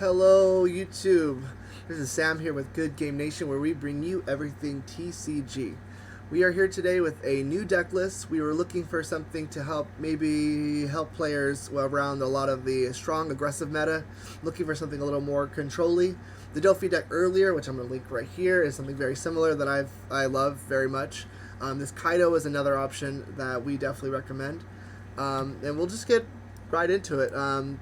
Hello, YouTube. This is Sam here with Good Game Nation, where we bring you everything TCG. We are here today with a new deck list. We were looking for something to help players around a lot of the strong, aggressive meta. Looking for something a little more control-y. The Delphi deck earlier, which I'm going to link right here, is something very similar that I love very much. This Kaido is another option that we definitely recommend. And we'll just get right into it.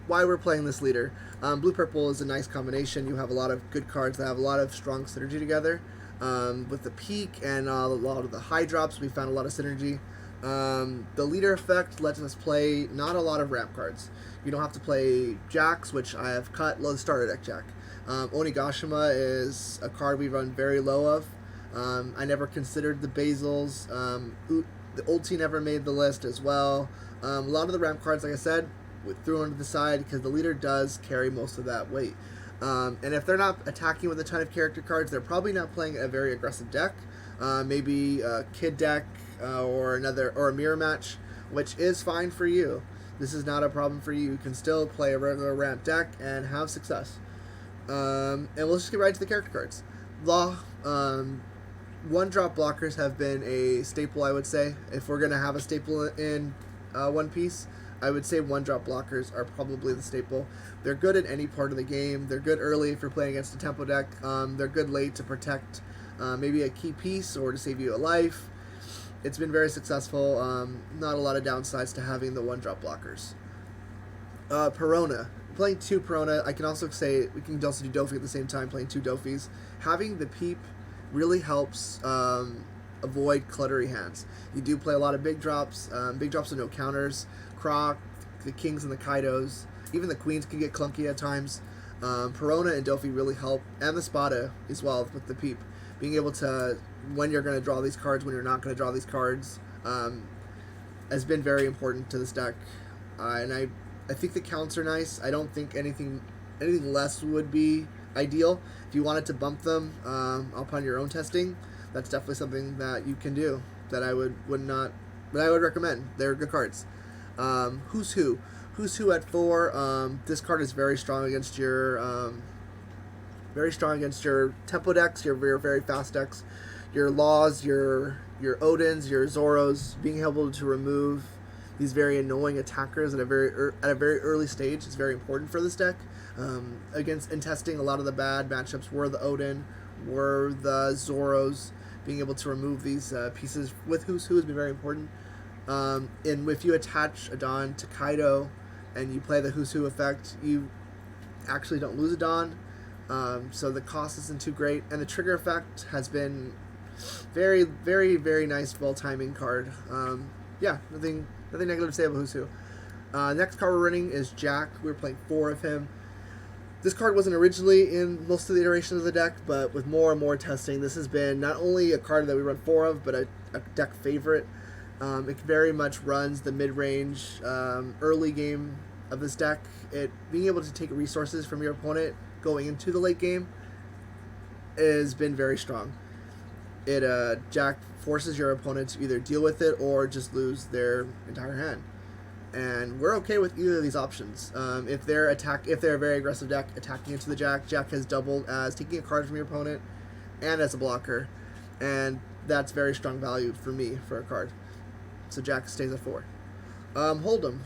Why we're playing this leader. Blue-purple is a nice combination. You have a lot of good cards that have a lot of strong synergy together. With the peak and a lot of the high drops, we found a lot of synergy. The leader effect lets us play not a lot of ramp cards. You don't have to play jacks, which I have cut. Low starter deck jack. Onigashima is a card we run very low of. I never considered the Basils. The Ulti never made the list as well. A lot of the ramp cards, like I said, we threw them to the side because the leader does carry most of that weight. And if they're not attacking with a ton of character cards, they're probably not playing a very aggressive deck. Maybe a kid deck or a mirror match, which is fine for you. This is not a problem for you. You can still play a regular ramp deck and have success. And we'll just get right to the character cards. Law. One-drop blockers have been a staple, I would say. If we're going to have a staple in One Piece, I would say one-drop blockers are probably the staple. They're good at any part of the game. They're good early if you're playing against a tempo deck. They're good late to protect maybe a key piece or to save you a life. It's been very successful. Not a lot of downsides to having the one-drop blockers. Perona. Playing two Perona, I can also say we can also do Dofi at the same time, playing two Dofis. Having the Peep really helps avoid cluttery hands. You do play a lot of big drops with no counters. Croc, the Kings and the Kaidos, even the Queens can get clunky at times. Perona and Dofi really help, and the Spada as well with the Peep. Being able to, when you're going to draw these cards, when you're not going to draw these cards, has been very important to this deck. And I think the counts are nice. I don't think anything less would be ideal. If you wanted to bump them upon your own testing, that's definitely something that you can do. That I would recommend. They're good cards. Who's Who at 4. This card is very strong against your tempo decks, your very fast decks, your Laws, your Odins, your Zoros. Being able to remove these very annoying attackers at a very early stage is very important for this deck. In testing, a lot of the bad matchups were the Odin, were the Zoros. Being able to remove these pieces with Who has been very important. And if you attach a Dawn to Kaido and you play the Who effect, you actually don't lose a Dawn. So the cost isn't too great. And the trigger effect has been very, very, very nice ball timing card. Yeah, nothing negative to say about Who. Next card we're running is Jack. We're playing 4 of him. This card wasn't originally in most of the iterations of the deck, but with more and more testing, this has been not only a card that we run 4 of, but a deck favorite. It very much runs the mid-range, early game of this deck. Being able to take resources from your opponent going into the late game has been very strong. Jack forces your opponent to either deal with it or just lose their entire hand. And we're okay with either of these options. If they're a very aggressive deck, attacking into the Jack has doubled as taking a card from your opponent and as a blocker. And that's very strong value for me for a card. So Jack stays at 4. Hold'em.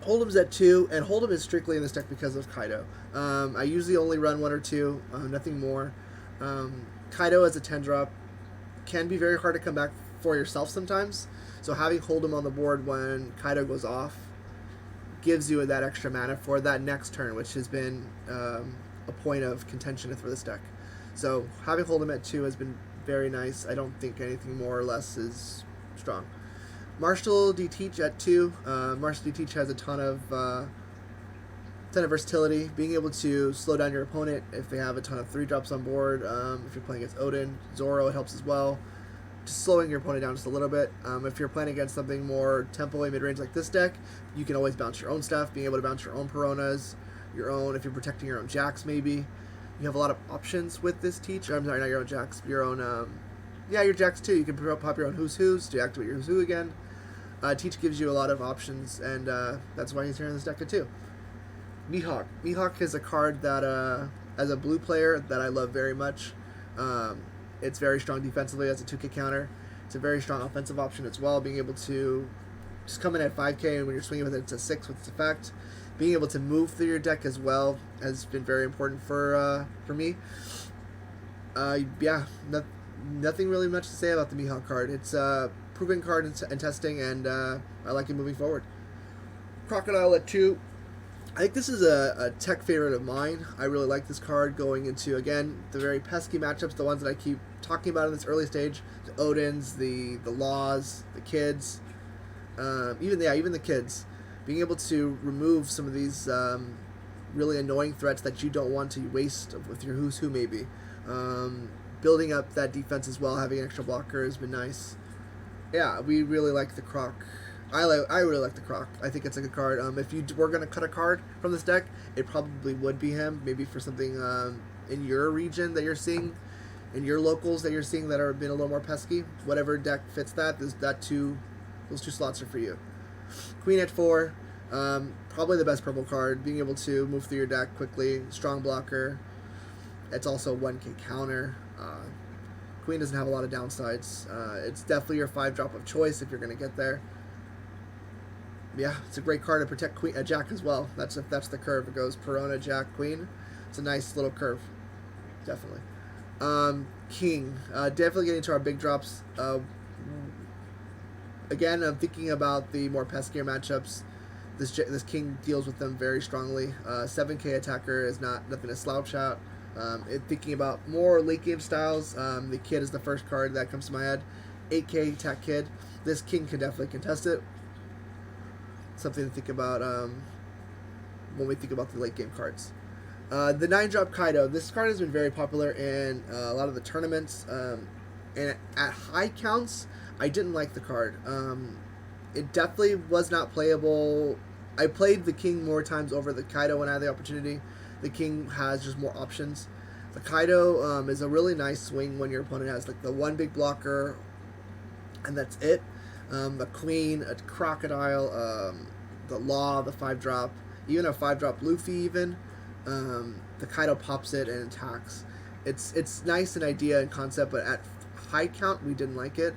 Hold'em's at 2, and Hold'em is strictly in this deck because of Kaido. I usually only run 1 or 2, nothing more. Kaido as a 10-drop can be very hard to come back for yourself sometimes. So having Hold'em on the board when Kaido goes off gives you that extra mana for that next turn, which has been a point of contention for this deck. So having Hold'em at 2 has been very nice. I don't think anything more or less is strong. Marshall D. Teach at 2. Marshall D. Teach has a ton of versatility. Being able to slow down your opponent if they have a ton of 3-drops on board. If you're playing against Odin, Zoro, it helps as well. Just slowing your opponent down just a little bit. If you're playing against something more tempo mid-range like this deck, you can always bounce your own stuff. Being able to bounce your own Peronas, if you're protecting your own Jacks maybe. You have a lot of options with this Teach. I'm sorry, not your own Jacks, your own, your Jacks too. You can pop your own Who's to activate your Who again. Teach gives you a lot of options, and that's why he's here in this deck too. Mihawk. Mihawk is a card that, as a blue player, that I love very much. Um, it's very strong defensively as a 2K counter. It's a very strong offensive option as well, being able to just come in at 5K, and when you're swinging with it, it's a 6 with its effect. Being able to move through your deck as well has been very important for me. Yeah, nothing really much to say about the Mihawk card. It's a proven card in testing, and I like it moving forward. Crocodile at 2. I think this is a tech favorite of mine. I really like this card going into, again, the very pesky matchups, the ones that I keep talking about in this early stage. The Odins, the Laws, the kids, even the kids. Being able to remove some of these really annoying threats that you don't want to waste with your Who's Who maybe. Building up that defense as well, having an extra blocker has been nice. Yeah, we really like the Croc. I really like the Croc. I think it's a good card. If you were going to cut a card from this deck, it probably would be him. Maybe for something in your region that you're seeing, in your locals that you're seeing that are been a little more pesky. Whatever deck fits that, those two slots are for you. Queen at 4, probably the best purple card. Being able to move through your deck quickly, strong blocker. It's also 1K counter. Queen doesn't have a lot of downsides. It's definitely your 5-drop of choice if you're going to get there. Yeah, it's a great card to protect Queen, Jack as well. That's the curve. It goes Perona, Jack, Queen. It's a nice little curve, definitely. King, definitely getting to our big drops. Again, I'm thinking about the more peskier matchups. This King deals with them very strongly. 7K attacker is nothing to slouch at. Thinking about more late game styles, the Kid is the first card that comes to my head. 8K attack Kid. This King can definitely contest it. Something to think about when we think about the late game cards. The 9-drop Kaido. This card has been very popular in a lot of the tournaments. And at high counts, I didn't like the card. It definitely was not playable. I played the King more times over the Kaido when I had the opportunity. The King has just more options. The Kaido is a really nice swing when your opponent has like the one big blocker, and that's it. The Queen, a Crocodile, the Law, the 5-drop, even a 5-drop Luffy even. The Kaido pops it and attacks. It's nice in idea and concept, but at high count we didn't like it.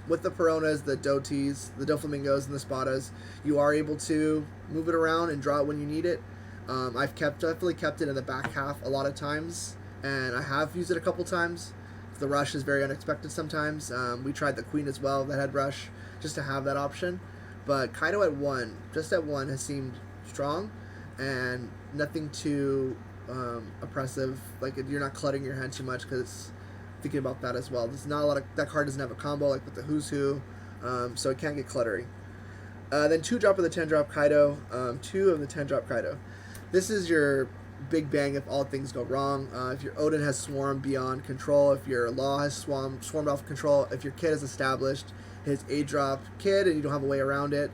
With the Peronas, the Doties, the Doflamingos, and the Spadas, you are able to move it around and draw it when you need it. I've definitely kept it in the back half a lot of times, and I have used it a couple times. The rush is very unexpected sometimes. We tried the Queen as well that had rush, just to have that option. But Kaido at 1, just at 1, has seemed strong, and nothing too oppressive. Like, you're not cluttering your hand too much, because thinking about that as well. There's not a lot of, that card doesn't have a combo like with the Who's Who, so it can't get cluttery. Then 2-drop of the 10-drop Kaido, 2 of the 10-drop Kaido. This is your big bang if all things go wrong. If your Odin has swarmed beyond control, if your Law has swarmed off control, if your Kid has established his A-drop Kid and you don't have a way around it,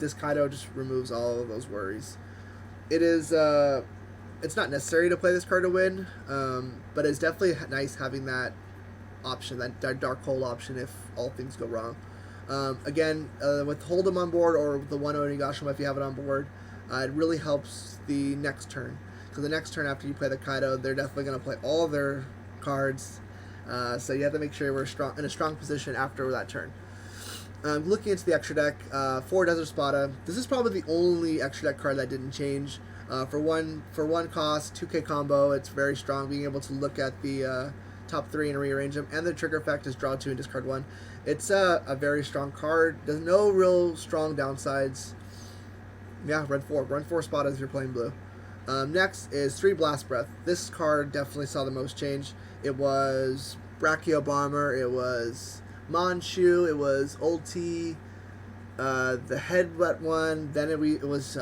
this Kaido just removes all of those worries. It is, it's not necessary to play this card to win, but it's definitely nice having that option, that Dark Hole option if all things go wrong. Again, with Hold'em on board or the one Onigashima if you have it on board, it really helps the next turn. Because the next turn after you play the Kaido, they're definitely going to play all their cards. So you have to make sure we're in a strong position after that turn. Looking into the extra deck, 4 Desert Spada. This is probably the only extra deck card that didn't change. For one cost, 2K combo, it's very strong. Being able to look at the top 3 and rearrange them, and the trigger effect is draw 2 and discard 1. It's a very strong card. There's no real strong downsides. Yeah, run 4 Spada if you're playing blue. Next is 3 Blast Breath. This card definitely saw the most change. It was Brachio Bomber, it was Manchu, it was Ulti, the Headbutt one, then it was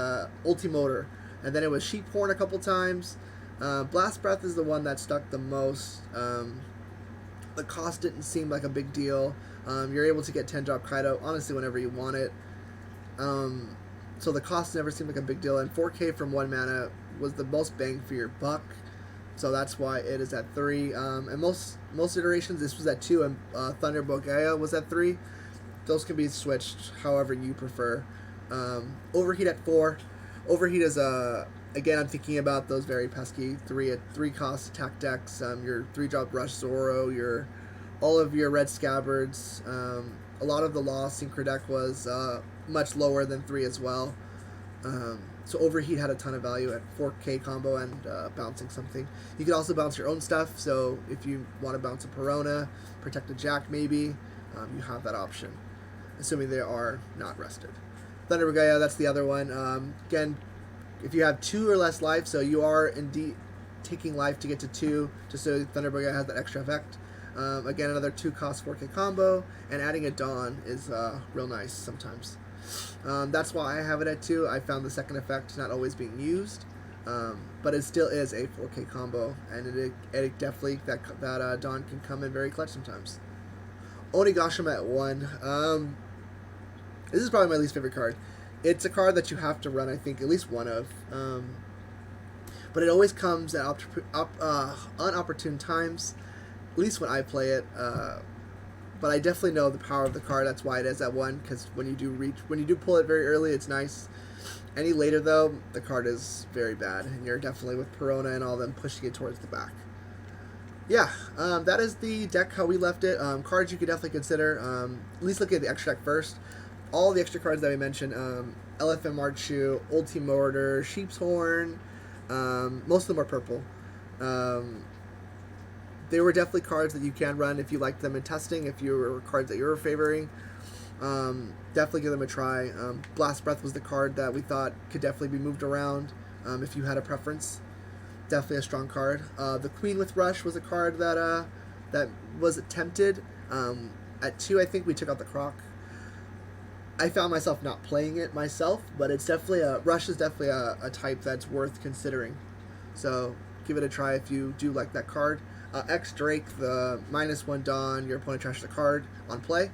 Ultimotor, and then it was Sheep Horn a couple times. Blast Breath is the one that stuck the most. The cost didn't seem like a big deal. You're able to get 10-drop Kaido, honestly, whenever you want it. So the cost never seemed like a big deal, and 4K from 1 mana was the most bang for your buck. So that's why it is at 3. And most iterations, this was at 2, and Thunderbolt Gaia was at 3. Those can be switched however you prefer. Overheat at 4. Overheat is again, I'm thinking about those very pesky 3 cost attack decks. Your 3-drop Rush Zoro, your all of your red scabbards. A lot of the Law Synchro deck was much lower than 3 as well. So Overheat had a ton of value at 4K combo and bouncing something. You could also bounce your own stuff, so if you want to bounce a Perona, protect a Jack maybe, you have that option, assuming they are not rested. Thunderbird Gaia, that's the other one. Again, if you have 2 or less life, so you are indeed taking life to get to 2, just so Thunderbird Gaia has that extra effect. Again, another 2-cost 4K combo, and adding a Dawn is real nice sometimes. That's why I have it at 2. I found the second effect not always being used, but it still is a 4K combo, and it definitely, that Dawn can come in very clutch sometimes. Onigashima at 1. This is probably my least favorite card. It's a card that you have to run, I think, at least one of. But it always comes at unopportune times, at least when I play it. But I definitely know the power of the card. That's why it is at 1, because when you do pull it very early, it's nice. Any later, though, the card is very bad, and you're definitely with Perona and all them pushing it towards the back. Yeah, that is the deck, how we left it. Cards you could definitely consider. At least look at the extra deck first. All the extra cards that we mentioned, LFM Marchu, Old Team Order, Sheep's Horn, most of them are purple. They were definitely cards that you can run if you liked them in testing, if you were cards that you were favoring. Definitely give them a try. Blast Breath was the card that we thought could definitely be moved around if you had a preference. Definitely a strong card. The Queen with Rush was a card that was attempted. At 2, I think we took out the Croc. I found myself not playing it myself, but it's definitely Rush is definitely a type that's worth considering. So give it a try if you do like that card. X Drake, the -1 Dawn, your opponent trashes a card on play.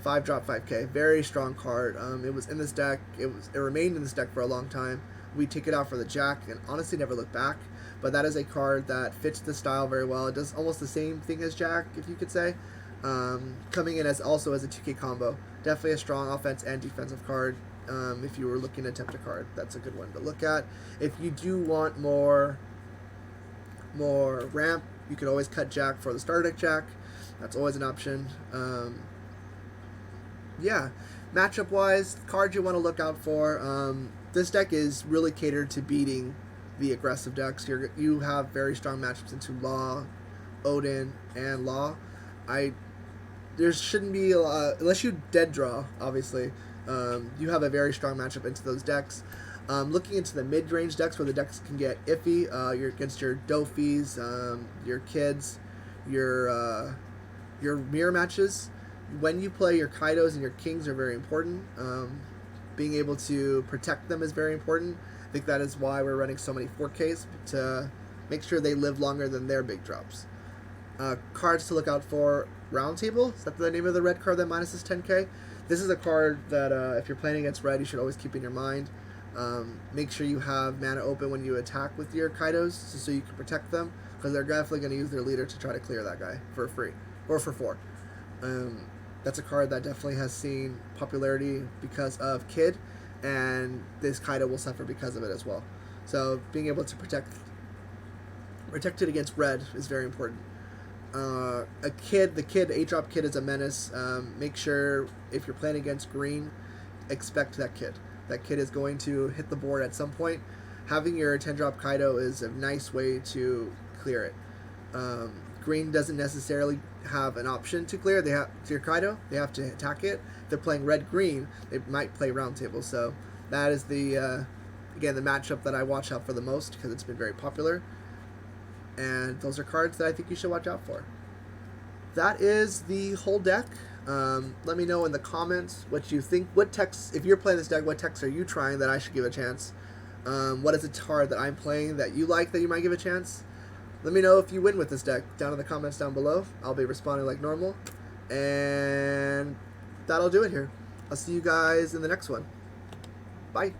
5-drop 5K, very strong card. It was in this deck. It remained in this deck for a long time. We take it out for the Jack and honestly never look back. But that is a card that fits the style very well. It does almost the same thing as Jack, if you could say. Coming in also as a 2K combo. Definitely a strong offense and defensive card. If you were looking to attempt a card, that's a good one to look at. If you do want more ramp, you could always cut Jack for the starter deck Jack. That's always an option. Yeah, matchup wise, cards you want to look out for. This deck is really catered to beating the aggressive decks. You have very strong matchups into Law, Odin, and Law. There shouldn't be unless you dead draw, obviously. You have a very strong matchup into those decks. Looking into the mid-range decks where the decks can get iffy, you're against your Dofis, your Kids, your mirror matches. When you play your Kaidos and your Kings are very important. Being able to protect them is very important. I think that is why we're running so many 4Ks, to make sure they live longer than their big drops. Cards to look out for. Roundtable, is that the name of the red card that minuses 10K? This is a card that if you're playing against red, you should always keep in your mind. Make sure you have mana open when you attack with your Kaidos, so you can protect them, because they're definitely going to use their leader to try to clear that guy for free, or for 4. That's a card that definitely has seen popularity because of Kid, and this Kaido will suffer because of it as well. So being able to protect it against red is very important. The 8-drop Kid is a menace. Make sure if you're playing against green, expect that Kid. That Kid is going to hit the board at some point. Having your 10-drop Kaido is a nice way to clear it. Green doesn't necessarily have an option to clear. They have to your Kaido. They have to attack it. If they're playing red-green, they might play Roundtable. So that is the again the matchup that I watch out for the most, because it's been very popular. And those are cards that I think you should watch out for. That is the whole deck. Let me know in the comments what you think. What techs, if you're playing this deck, what techs are you trying that I should give a chance? What is a card that I'm playing that you like that you might give a chance? Let me know if you win with this deck down in the comments down below. I'll be responding like normal. And that'll do it here. I'll see you guys in the next one. Bye.